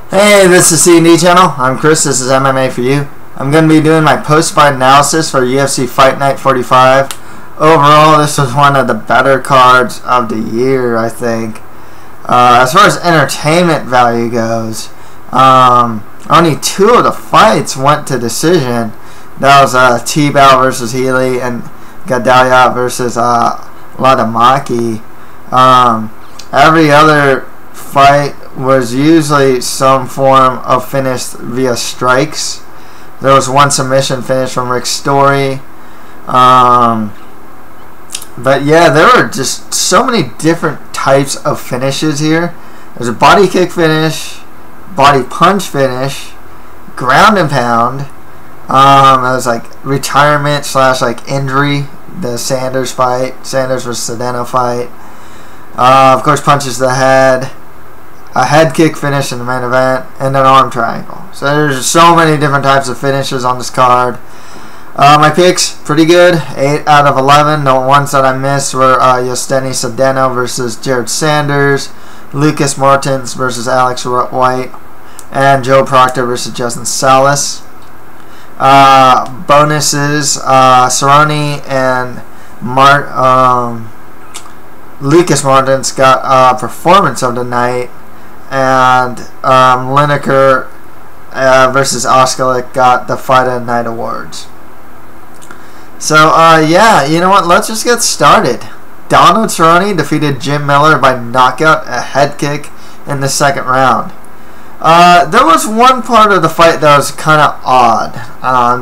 Hey, this is C&D channel. I'm Chris. This is MMA for you. I'm going to be doing my post-fight analysis for UFC Fight Night 45. Overall, this was one of the better cards of the year, I think. As far as entertainment value goes, only two of the fights went to decision. That was T-Bow versus Healy and Gadalia versus Ladamaki. Every other fight was usually some form of finish via strikes. There was one submission finish from Rick Story. But yeah, there were just so many different types of finishes here. There's a body kick finish, body punch finish, ground and pound. It was like retirement / like injury. The Sanders fight, Sanders versus Sedeno fight. Of course, punches to the head. A head kick finish in the main event, and an arm triangle. So there's so many different types of finishes on this card. My picks, pretty good. 8 out of 11. The ones that I missed were Yosteni Sedeno versus Jared Sanders, Lucas Martins versus Alex White, and Joe Proctor versus Justin Salas. Bonuses, Cerrone and Lucas Martins got performance of the night, and Lineker versus Oskalik got the Fight of the Night awards. So yeah, you know what? Let's just get started. Donald Cerrone defeated Jim Miller by knockout, a head kick in the second round. There was one part of the fight that was kind of odd.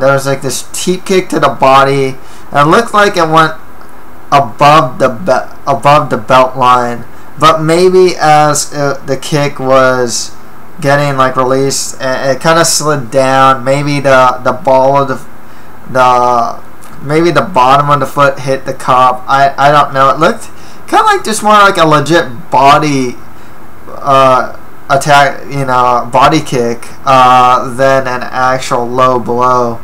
There was like this teep kick to the body. It looked like it went above the belt line, but maybe as the kick was getting like released, it kind of slid down. Maybe the ball of maybe the bottom of the foot hit the cup. I don't know. It looked kind of like just more like a legit body attack, body kick than an actual low blow.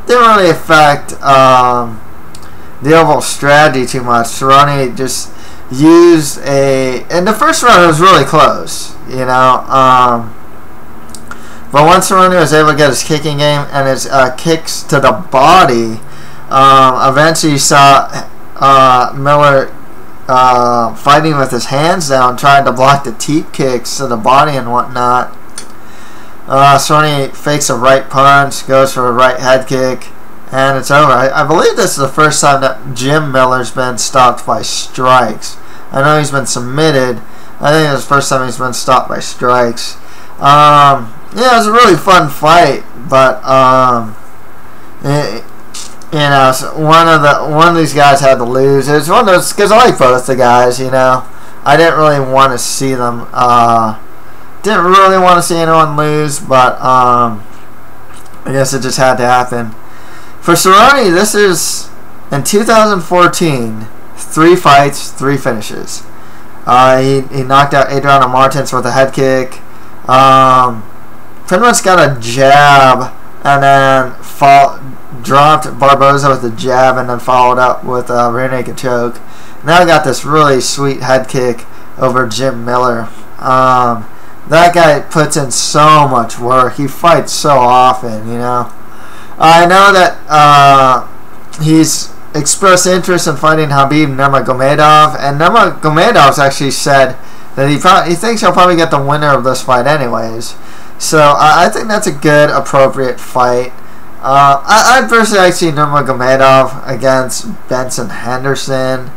Didn't really affect the overall strategy too much. Cerrone just used in the first round it was really close, but once Cerrone was able to get his kicking game and his kicks to the body, eventually you saw Miller fighting with his hands down, trying to block the teep kicks to the body and whatnot. Cerrone fakes a right punch, goes for a right head kick, and it's over. I believe this is the first time that Jim Miller's been stopped by strikes. I know he's been submitted. I think it's the first time he's been stopped by strikes. Yeah, it was a really fun fight, but so one of these guys had to lose. It was one of those, because I like both the guys. I didn't really want to see them. Didn't really want to see anyone lose, but I guess it just had to happen. For Cerrone, this is in 2014, 3 fights, 3 finishes. He knocked out Adriano Martins with a head kick. Pretty much got a jab and then dropped Barboza with a jab and then followed up with a rear naked choke. Now got this really sweet head kick over Jim Miller. That guy puts in so much work. He fights so often, I know that he's expressed interest in fighting Khabib Nurmagomedov, and Nurmagomedov's actually said that he thinks he'll probably get the winner of this fight anyways. So I think that's a good, appropriate fight. I'd personally like to see Nurmagomedov against Benson Henderson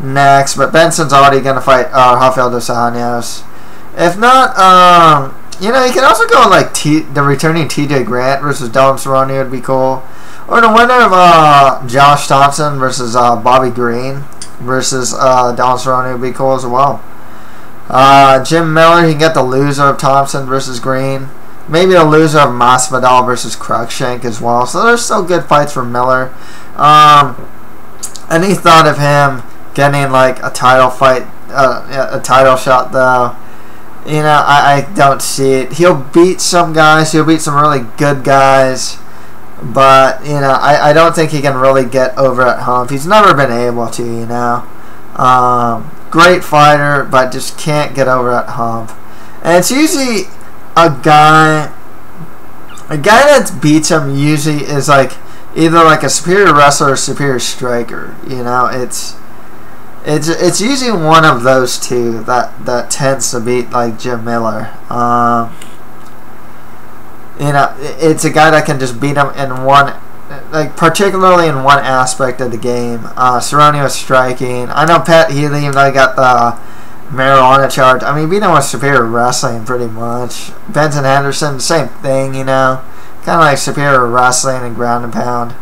next, but Benson's already going to fight Rafael dos Anjos. If not, you can also go like the returning TJ Grant versus Donald Cerrone would be cool. Or the winner of Josh Thompson versus Bobby Green versus Donald Cerrone would be cool as well. Jim Miller, he can get the loser of Thompson versus Green. Maybe the loser of Masvidal versus Cruikshank as well. So there's still good fights for Miller. Any thought of him getting like a title fight, a title shot though? I don't see it. He'll beat some guys. He'll beat some really good guys. But, I don't think he can really get over at Hump. He's never been able to, Great fighter, but just can't get over at Hump. And it's usually a guy that beats him usually is like either like a superior wrestler or superior striker. You know, it's usually one of those two that tends to beat like Jim Miller. You know, it's a guy that can just beat him in one, like particularly in one aspect of the game. Cerrone was striking. I know Pat Healy, even though he got the marijuana charge, I mean, beat him with superior wrestling pretty much. Benson Henderson, same thing, you know, kind of like superior wrestling and ground and pound.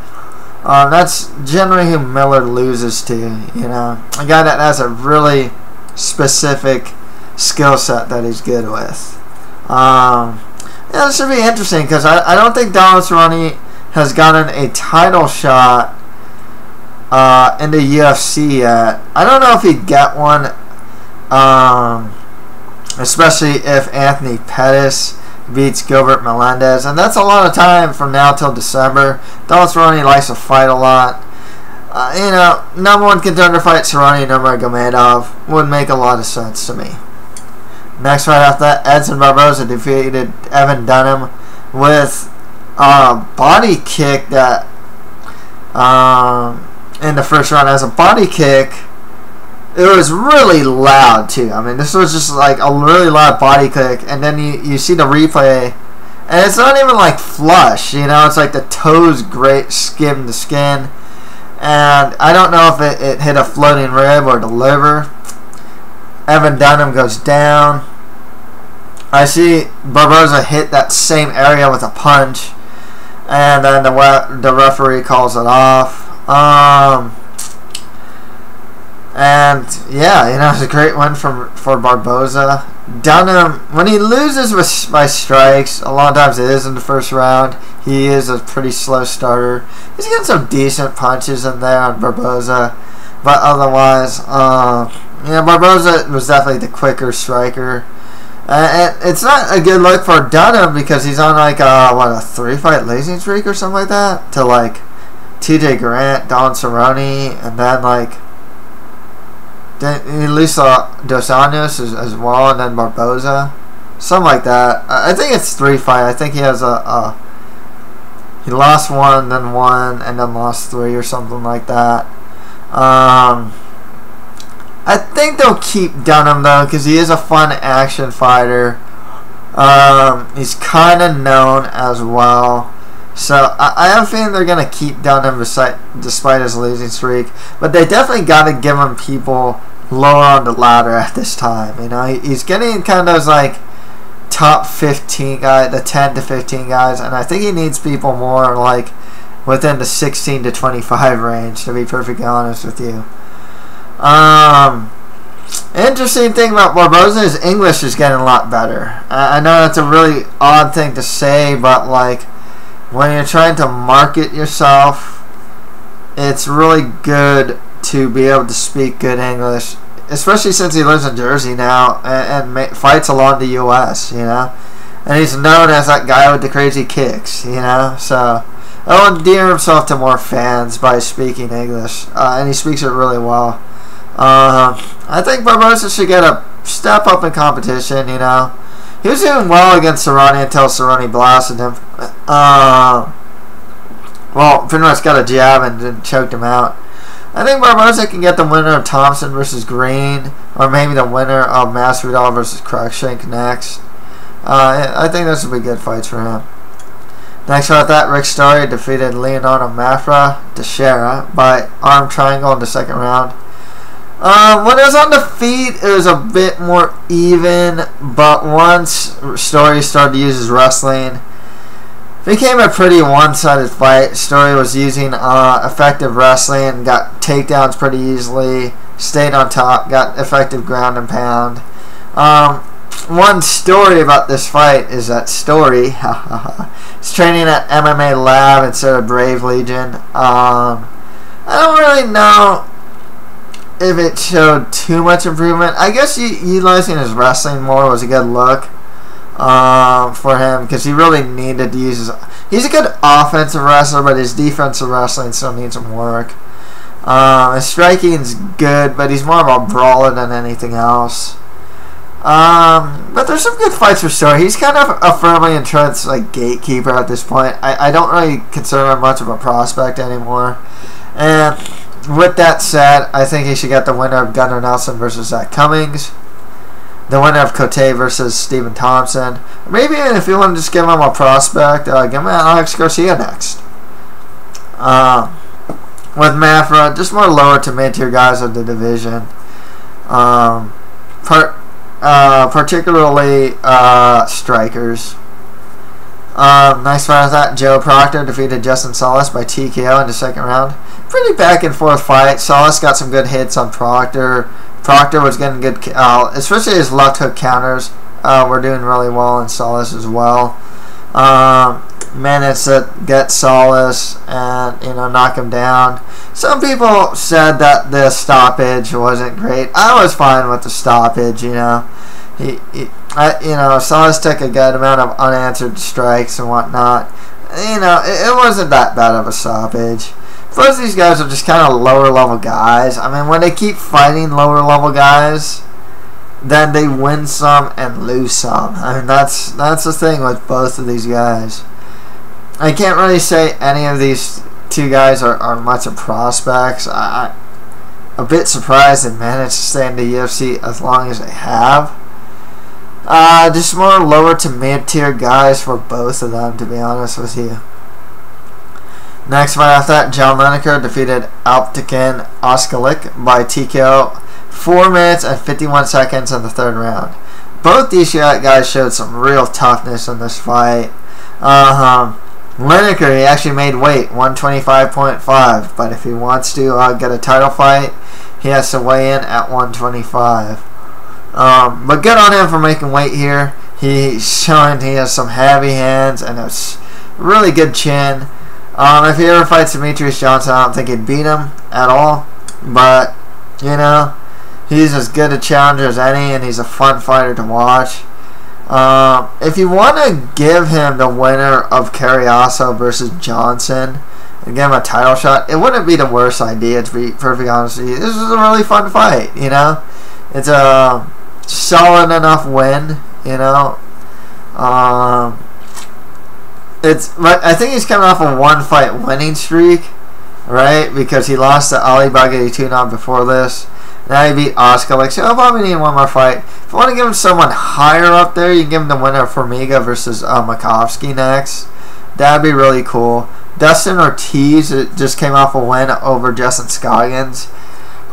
That's generally who Miller loses to, you know, a guy that has a really specific skill set that he's good with. Yeah, this should be interesting because I don't think Donald Cerrone has gotten a title shot in the UFC yet. I don't know if he'd get one, especially if Anthony Pettis beats Gilbert Melendez, and that's a lot of time from now till December. Donald Cerrone likes to fight a lot. You know, number one contender fight Cerrone Nurmagomedov would make a lot of sense to me. Next fight after that, Edson Barboza defeated Evan Dunham with a body kick that in the first round. As a body kick, it was really loud too. I mean, this was just like a really loud body kick, and then you see the replay, and it's not even like flush, you know, it's like the toes skim the skin, and I don't know if it hit a floating rib or the liver. Evan Dunham goes down. I see Barboza hit that same area with a punch, and then the referee calls it off. And yeah, you know, it's a great win for Barboza. Dunham, when he loses by strikes, a lot of times it is in the first round. He is a pretty slow starter. He's getting some decent punches in there on Barboza, but otherwise, yeah, Barboza was definitely the quicker striker. And it's not a good look for Dunham because he's on like a 3-fight losing streak or something like that to like TJ Grant, Don Cerrone, and then like he loses Dos Anjos as well, and then Barboza, something like that. I think it's 3-fight. I think he has he lost one, then won, and then lost 3 or something like that. I think they'll keep Dunham though because he is a fun action fighter. He's kind of known as well, so I have a feeling they're gonna keep Dunham despite his losing streak. But they definitely got to give him people lower on the ladder at this time. You know, he's getting kind of those like top 15 guys, the 10 to 15 guys, and I think he needs people more like within the 16 to 25 range. To be perfectly honest with you. Interesting thing about Barboza is English is getting a lot better. I know that's a really odd thing to say, but like when you're trying to market yourself, it's really good to be able to speak good English, especially since he lives in Jersey now and fights along the U.S., you know, and he's known as that guy with the crazy kicks, you know, so he'll endear himself to more fans by speaking English, and he speaks it really well. I think Barboza should get a step up in competition, you know. He was doing well against Cerrone until Cerrone blasted him. Well, pretty much got a jab and then choked him out. I think Barboza can get the winner of Thompson versus Green, or maybe the winner of Masvidal versus Cruikshank next. I think those would be good fights for him. Next fight, that Rick Story defeated Leonardo Mafra Teixeira by arm triangle in the second round. When it was on the feet, it was a bit more even, but once Story started to use his wrestling, it became a pretty one-sided fight. Story was using effective wrestling, got takedowns pretty easily, stayed on top, got effective ground and pound. One story about this fight is that Story is training at MMA Lab instead of Brave Legion. I don't really know if it showed too much improvement. I guess utilizing his wrestling more was a good look for him because he really needed to use his... He's a good offensive wrestler, but his defensive wrestling still needs some work. His striking's good, but he's more of a brawler than anything else. But there's some good fights for sure. He's kind of a firmly entrenched like gatekeeper at this point. I don't really consider him much of a prospect anymore. And with that said, I think he should get the winner of Gunnar Nelson versus Zach Cummings, the winner of Cote versus Stephen Thompson. Maybe if you want to just give him a prospect, give him Alex Garcia next. With Mafra, just more lower to mid-tier guys of the division. Particularly strikers. Nice fight with that. Joe Proctor defeated Justin Salas by TKO in the second round. Pretty back and forth fight. Salas got some good hits on Proctor. Proctor was getting good, especially his left hook counters were doing really well, and Salas as well. Managed to get Salas and knock him down. Some people said that the stoppage wasn't great. I was fine with the stoppage. Salas took a good amount of unanswered strikes and whatnot. It wasn't that bad of a stoppage. Both of these guys are just kind of lower level guys. I mean, when they keep fighting lower level guys, then they win some and lose some. I mean, that's the thing with both of these guys. I can't really say any of these two guys are much of prospects. I'm a bit surprised they managed to stay in the UFC as long as they have. Just more lower to mid-tier guys for both of them, to be honest with you. Next fight after that, John Lineker defeated Alptekin Oskalik by TKO 4 minutes and 51 seconds in the third round. Both these guys showed some real toughness in this fight. Lineker, he actually made weight, 125.5, but if he wants to get a title fight, he has to weigh in at 125. But good on him for making weight here. He's showing he has some heavy hands and a really good chin. If he ever fights Demetrius Johnson, I don't think he'd beat him at all. But, he's as good a challenger as any, and he's a fun fighter to watch. If you want to give him the winner of Carriazo versus Johnson and give him a title shot, it wouldn't be the worst idea, to be perfectly honest with you. This is a really fun fight, It's a solid enough win, I think he's coming off a 1-fight winning streak, right? Because he lost to Ali Baghdadi before this. Now he beat Oskalik, so he'll probably need one more fight. If you want to give him someone higher up there, you can give him the winner of Formiga versus Makovsky next. That'd be really cool. Dustin Ortiz just came off a win over Justin Scoggins.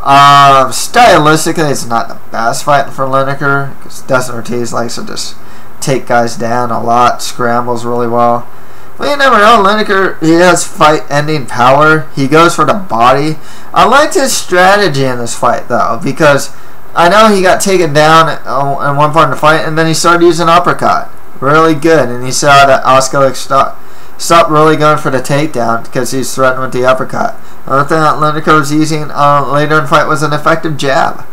Stylistically, it's not the best fight for Lineker, because Dustin Ortiz likes to just take guys down a lot, scrambles really well. But you never know, Lineker, he has fight-ending power. He goes for the body. I liked his strategy in this fight, though, because I know he got taken down in one part of the fight, and then he started using uppercut. Really good, and he saw that Oskalik stopped really going for the takedown because he's threatened with the uppercut. Another thing that Lineker was using later in the fight was an effective jab,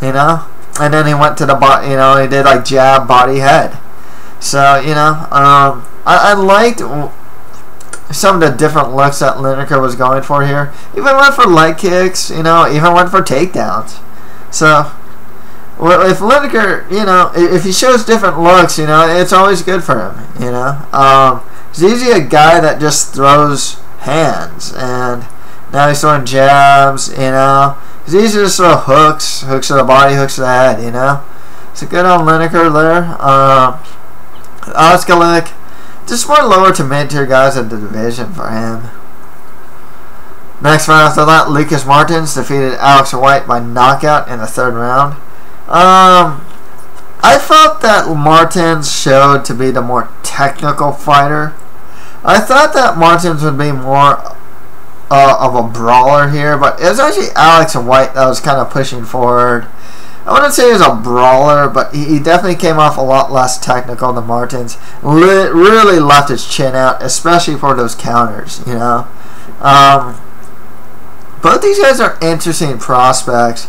and then he went to the body, he did like jab, body, head. So, I liked some of the different looks that Lineker was going for here. Even went for leg kicks, even went for takedowns. So, if Lineker, if he shows different looks, it's always good for him, He's usually a guy that just throws hands, and now he's throwing jabs, It's easy to throw hooks to the body, hooks to the head, So good on Lineker there. Oskalik, just more lower to mid-tier guys in the division for him. Next fight after that, Lucas Martins defeated Alex White by knockout in the third round. I felt that Martins showed to be the more technical fighter. I thought that Martins would be more of a brawler here, but it was actually Alex White that was kind of pushing forward. I wouldn't say he was a brawler, but he definitely came off a lot less technical than Martins. Really left his chin out, especially for those counters, Both these guys are interesting prospects.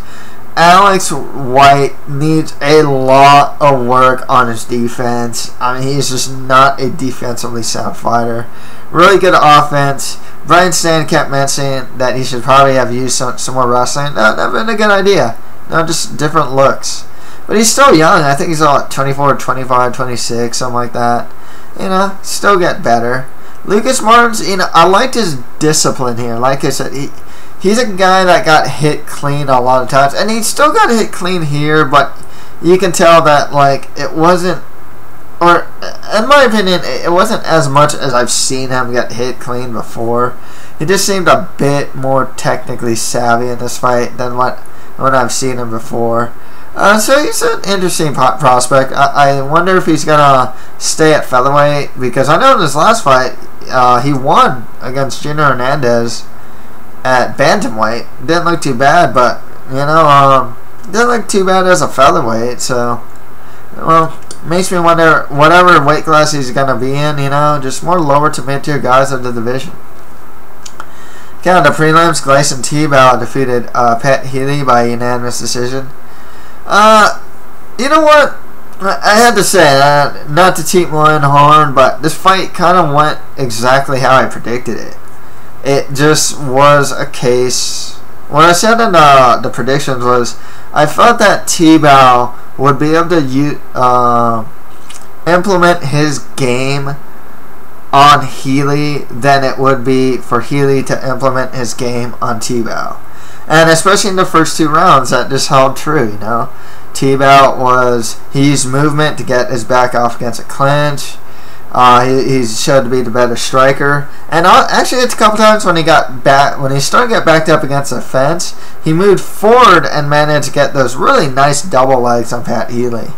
Alex White needs a lot of work on his defense. I mean, he's just not a defensively sound fighter. Really good offense. Brian Stan kept mentioning that he should probably have used some more wrestling. That would have been a good idea. Just different looks. But he's still young. I think he's all at 24, 25, 26, something like that. You know, still get better. Lucas Martins, you know, I liked his discipline here. Like I said, he's a guy that got hit clean a lot of times. And he still got hit clean here, but you can tell that, like, it wasn't, or in my opinion, it wasn't as much as I've seen him get hit clean before. He just seemed a bit more technically savvy in this fight than what I've seen him before. So he's an interesting prospect. I wonder if he's going to stay at featherweight, because I know in his last fight he won against Junior Hernandez at bantamweight. Didn't look too bad, but, you know, didn't look too bad as a featherweight. So, well, makes me wonder whatever weight class he's going to be in, you know, just more lower to mid-tier guys of the division. Okay, on the prelims, Gleison Tebow defeated Pat Healy by unanimous decision. You know what? I had to say, not to toot my own horn, but this fight kind of went exactly how I predicted it. It just was a case. What I said in the predictions was, I felt that Tebow would be able to implement his game on Healy than it would be for Healy to implement his game on Tebow. And especially in the first 2 rounds, that just held true, you know. Tebow he used movement to get his back off against a clinch. He's showed to be the better striker. And actually, it's a couple times when he started to get backed up against the fence, he moved forward and managed to get those really nice double legs on Pat Healy.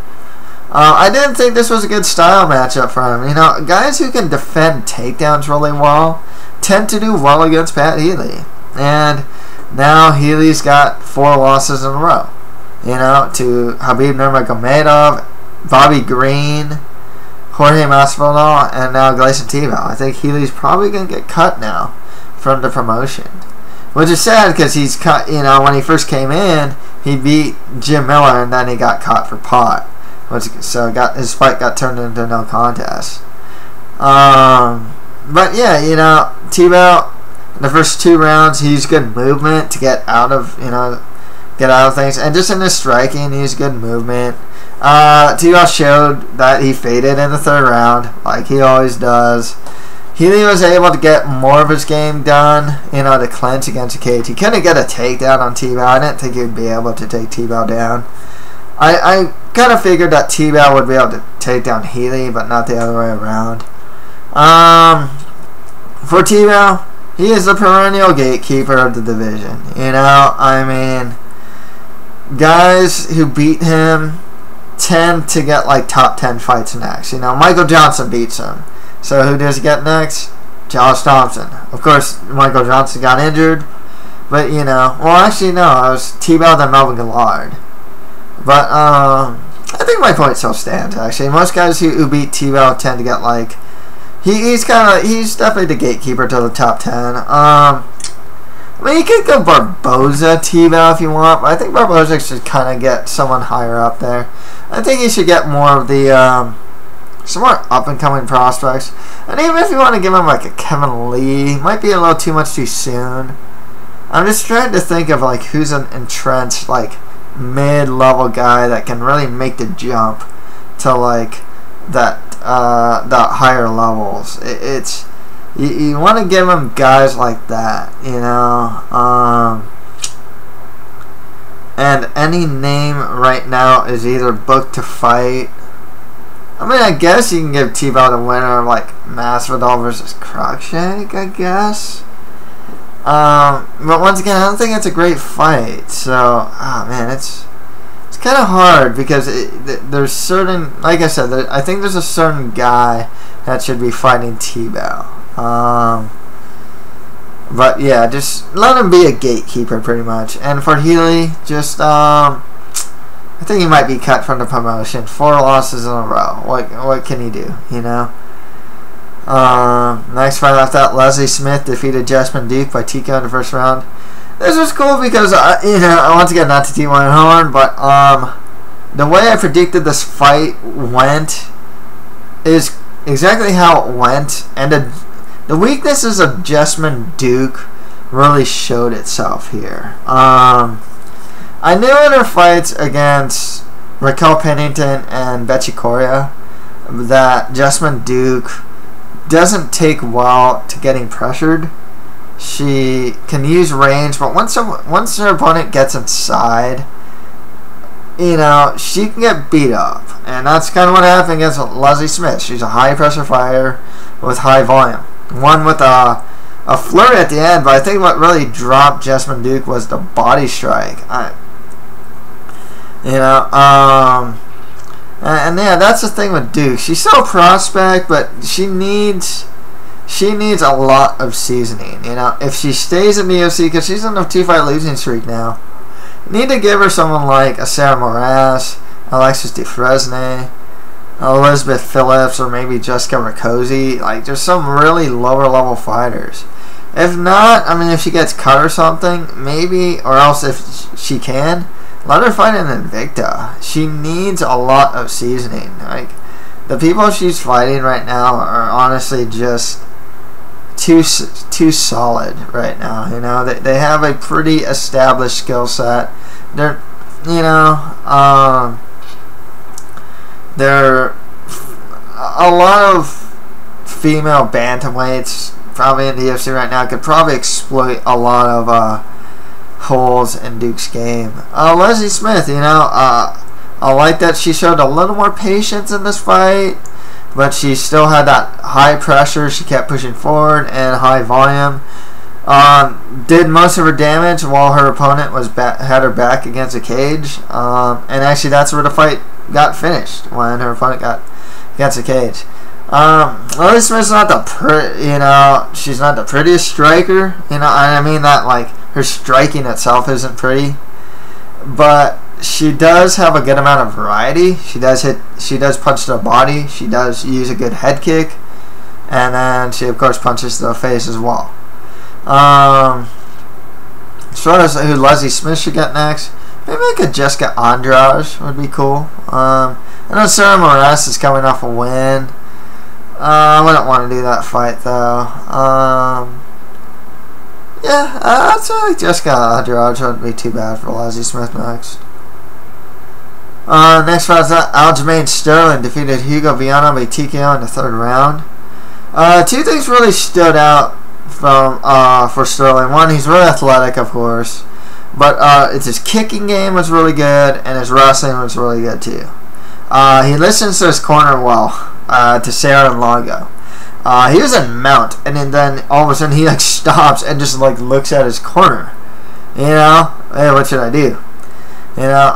I didn't think this was a good style matchup for him. You know, guys who can defend takedowns really well tend to do well against Pat Healy. And now Healy's got 4 losses in a row. You know, to Habib Nurmagomedov, Bobby Green, Jorge Masvidal, and now Gleison Tebow. I think Healy's probably going to get cut now from the promotion. Which is sad, because he's cut, you know, when he first came in, he beat Jim Miller, and then he got caught for pot. So his fight got turned into no contest. But yeah, you know, Tebow, in the first 2 rounds, he used good movement to get out of things, and just in his striking, he used good movement. Tebow showed that he faded in the 3rd round, like he always does. Healy was able to get more of his game done, you know, to clinch against a cage. He couldn't get a takedown on Tebow. I didn't think he would be able to take Tebow down. I kind of figured that Tebow would be able to take down Healy, but not the other way around. For Tebow, he is the perennial gatekeeper of the division. You know, I mean, guys who beat him tend to get like top 10 fights next. You know, Michael Johnson beats him. So who does he get next? Josh Thompson. Of course, Michael Johnson got injured. But, you know, well, actually, no, it was Tebow then Melvin Gillard. But, I think my point still stands, actually. Most guys who beat Tebow tend to get, like, he's definitely the gatekeeper to the top 10. I mean, you could go Barboza Tebow if you want, but I think Barboza should kind of get someone higher up there. I think he should get more of the, some more up-and-coming prospects. And even if you want to give him, like, a Kevin Lee, might be a little too much too soon. I'm just trying to think of, like, who's an entrenched, like, mid-level guy that can really make the jump to, like, that higher levels. You want to give him guys like that, you know. And any name right now is either booked to fight. I mean, I guess you can give Tebow the winner of, like, Masvidal versus Cruikshank, I guess. But once again, I don't think it's a great fight. So, man, it's kind of hard, because there's certain, like I said, I think there's a certain guy that should be fighting Tebow. But yeah, just let him be a gatekeeper pretty much. And for Healy, just I think he might be cut from the promotion. 4 losses in a row. What can he do? You know. Next fight after that, Leslie Smith defeated Jasmine Duke by TKO in the 1st round. This was cool because you know, once again, not to toot my horn, but the way I predicted this fight went is exactly how it went, and the weaknesses of Jasmine Duke really showed itself here. I knew in her fights against Raquel Pennington and Betty Correa, that Jessamyn Duke doesn't take well to getting pressured. She can use range, but once her opponent gets inside, you know, she can get beat up. And that's kind of what happened against Leslie Smith. She's a high pressure fighter with high volume. One with a flurry at the end, but I think what really dropped Jessamyn Duke was the body strike. And yeah, that's the thing with Duke. She's still a prospect, but she needs a lot of seasoning. You know, if she stays in the UFC, because she's on a 2-fight losing streak now, you need to give her someone like a Sarah Moras, Alexis Dufresne, Elizabeth Phillips, or maybe Jessica Rakoczy. Like, there's some really lower level fighters. If not, I mean, if she gets cut or something, maybe, or else if she can, let her fight an Invicta. She needs a lot of seasoning. Like, the people she's fighting right now are honestly just too solid right now. You know, they have a pretty established skill set. They're, you know, they're a lot of female bantamweights probably in the UFC right now could probably exploit a lot of holes in Duke's game. Leslie Smith, you know, I like that she showed a little more patience in this fight, but she still had that high pressure. She kept pushing forward and high volume. Did most of her damage while her opponent had her back against a cage. And actually, that's where the fight got finished, when her opponent got against a cage. Leslie Smith's not she's not the prettiest striker. You know, I mean that, like, her striking itself isn't pretty, but she does have a good amount of variety. She does punch to the body. She does use a good head kick, and then she of course punches to the face as well. As far as who Leslie Smith should get next, maybe like a Jessica Andrade would be cool. I know Sarah Moras is coming off a win. I wouldn't want to do that fight though. Yeah, I'd say like Jessica Andrade wouldn't be too bad for Leslie Smith next. Next fight is Aljamain Sterling defeated Hugo Viana by TKO in the 3rd round. Two things really stood out for Sterling. One, he's really athletic, of course, but it's his kicking game was really good, and his wrestling was really good too. He listens to his corner well, to Sarah and Longo. He was in mount, and then all of a sudden he like stops and just like looks at his corner. You know, hey, what should I do? You know,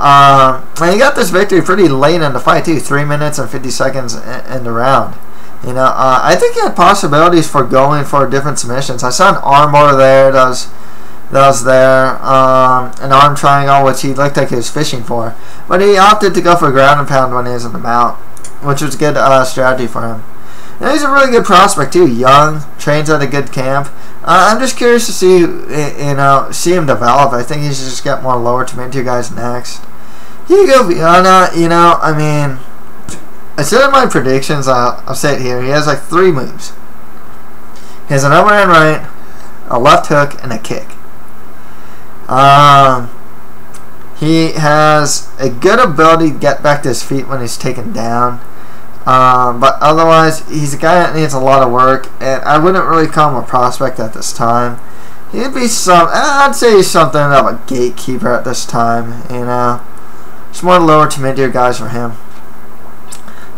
and he got this victory pretty late in the fight too, 3 minutes and 50 seconds in the round. You know, I think he had possibilities for going for different submissions. I saw an armbar there that was there, an arm triangle, which he looked like he was fishing for, but he opted to go for ground and pound when he was in the mount, which was a good strategy for him. And he's a really good prospect too, young, trains at a good camp. I'm just curious to see, see him develop. I think he should just get more lower to mid-tier guys next. Hugo Viana, you know, I mean, I said in my predictions, I'll say it here, he has like 3 moves. He has an overhand right, a left hook, and a kick. He has a good ability to get back to his feet when he's taken down. But otherwise, he's a guy that needs a lot of work, and I wouldn't really call him a prospect at this time. He'd be I'd say he's something of a gatekeeper at this time, you know. It's more lower to mid-tier guys for him.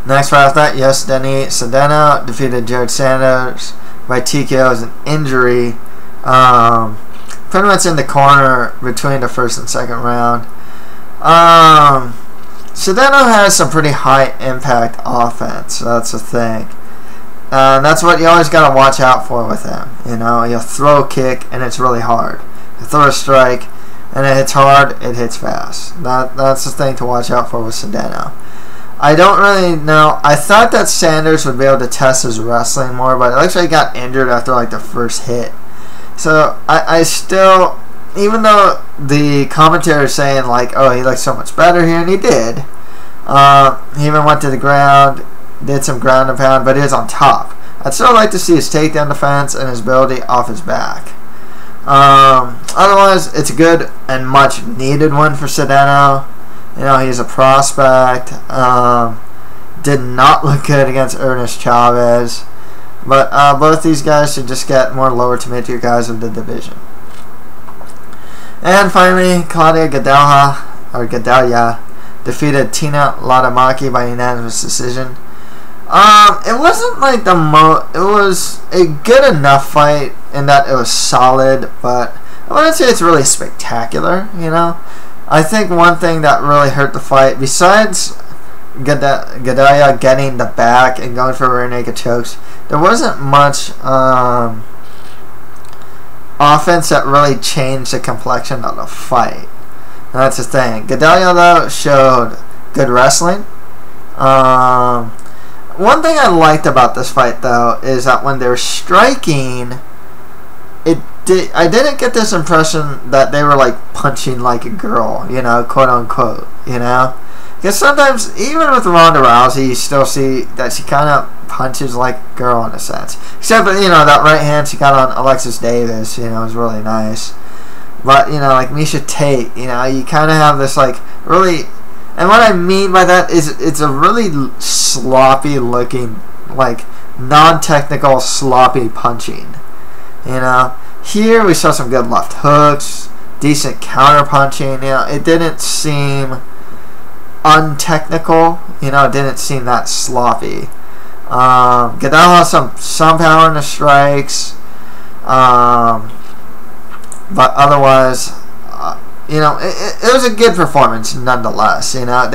Next fight after that, Yosdani Cedeno defeated Jared Sanders by TKO as an injury. Pretty much in the corner between the 1st and 2nd round. Cedeno has some pretty high impact offense. So that's the thing. That's what you always got to watch out for with him. You know, you'll throw a kick and it's really hard. You throw a strike and it hits hard, it hits fast. That's the thing to watch out for with Cedeno. I don't really know. I thought that Sanders would be able to test his wrestling more, but it looks like he got injured after like the first hit. So I still, even though the commentary is saying like, oh, he looks so much better here, and he did. He even went to the ground, did some ground and pound, but he was on top. I'd still like to see his takedown defense and his ability off his back. Otherwise, it's a good and much needed one for Cedeno. You know, he's a prospect. Did not look good against Ernest Chavez. But both these guys should just get more lower to mid-tier guys of the division. And finally, Claudia Gadelha defeated Tina Latamaki by unanimous decision. It wasn't like it was a good enough fight in that it was solid, but I wouldn't say it's really spectacular, you know. I think one thing that really hurt the fight, besides Gadelha getting the back and going for rear naked chokes, there wasn't much offense that really changed the complexion of the fight. And that's the thing. Gadelha, though, showed good wrestling. One thing I liked about this fight, though, is that when they were striking, I didn't get this impression that they were like punching like a girl, you know, quote unquote, you know. Because sometimes, even with Ronda Rousey, you still see that she kind of punches like a girl in a sense. Except, you know, that right hand she got on Alexis Davis, you know, was really nice. But, you know, like Miesha Tate, you know, you kind of have this like really. And what I mean by that is it's a really sloppy looking, like non-technical sloppy punching. You know, here we saw some good left hooks, decent counter punching. You know, it didn't seem untechnical. You know, it didn't seem that sloppy. Gadelha has some power in the strikes, but otherwise. You know, it was a good performance nonetheless. You know,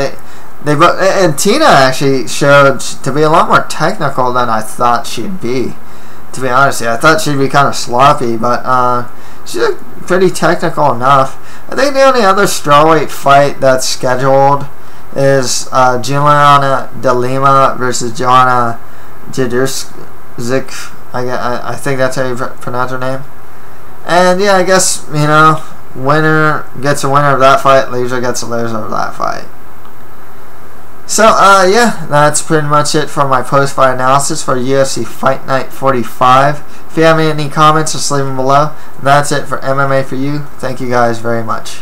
and Tina actually showed to be a lot more technical than I thought she'd be. To be honest, I thought she'd be kind of sloppy, but she looked pretty technical enough. I think the only other strawweight fight that's scheduled is Juliana De Lima versus Joanna Jędrzejczyk. I think that's how you pronounce her name. And yeah, I guess, you know, winner gets a winner of that fight, loser gets a loser of that fight. So, yeah, that's pretty much it for my post-fight analysis for UFC Fight Night 45. If you have any comments, just leave them below. And that's it for MMA for You. Thank you guys very much.